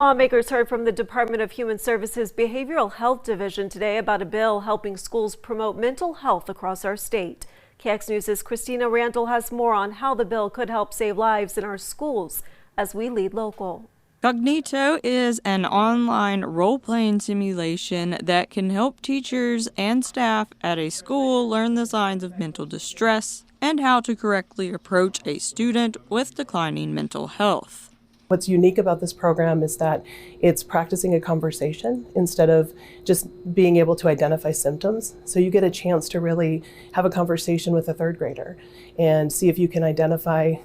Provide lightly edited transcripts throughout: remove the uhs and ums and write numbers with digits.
Lawmakers heard from the Department of Human Services Behavioral Health Division today about a bill helping schools promote mental health across our state. KX News' Christina Randall has more on how the bill could help save lives in our schools as we lead local. Cognito is an online role-playing simulation that can help teachers and staff at a school learn the signs of mental distress and how to correctly approach a student with declining mental health. What's unique about this program is that it's practicing a conversation instead of just being able to identify symptoms. So you get a chance to really have a conversation with a third grader and see if you can identify,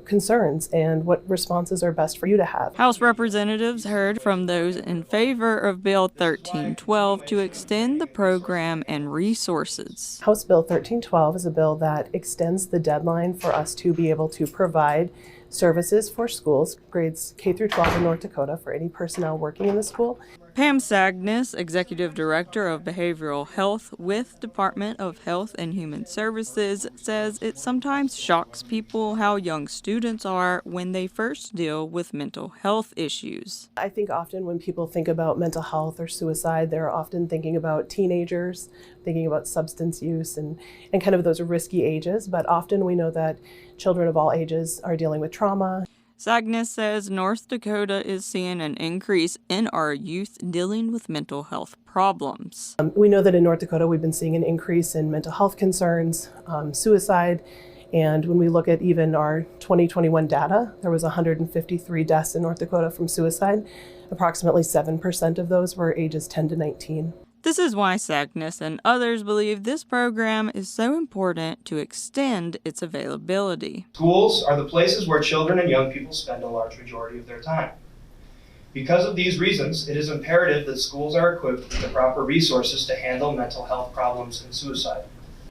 concerns and what responses are best for you to have. House representatives heard from those in favor of Bill 1312 to extend the program and resources. House Bill 1312 is a bill that extends the deadline for us to be able to provide services for schools, grades K through 12 in North Dakota, for any personnel working in the school. Pam Sagnis, Executive Director of Behavioral Health with Department of Health and Human Services, says it sometimes shocks people how young students are when they first deal with mental health issues. I think often when people think about mental health or suicide, they're often thinking about teenagers, thinking about substance use and kind of those risky ages, but often we know that children of all ages are dealing with trauma. Sagnis says North Dakota is seeing an increase in our youth dealing with mental health problems. We know that in North Dakota we've been seeing an increase in mental health concerns, suicide, and when we look at even our 2021 data, there was 153 deaths in North Dakota from suicide. Approximately 7% of those were ages 10 to 19. This is why Sagnis and others believe this program is so important to extend its availability. Schools are the places where children and young people spend a large majority of their time. Because of these reasons, it is imperative that schools are equipped with the proper resources to handle mental health problems and suicide.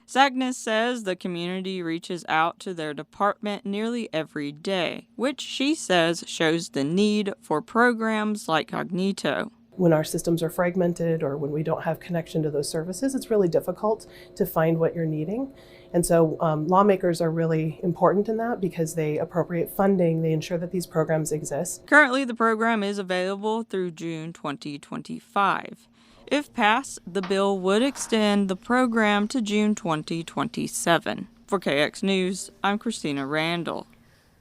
Sagnis says the community reaches out to their department nearly every day, which she says shows the need for programs like Cognito. When our systems are fragmented or when we don't have connection to those services, it's really difficult to find what you're needing. And so lawmakers are really important in that because they appropriate funding, they ensure that these programs exist. Currently, the program is available through June 2025. If passed, the bill would extend the program to June 2027. For KX News, I'm Christina Randall.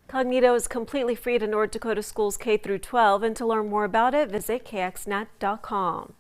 Cognito is completely free to North Dakota schools K through 12, and to learn more about it, visit kxnet.com.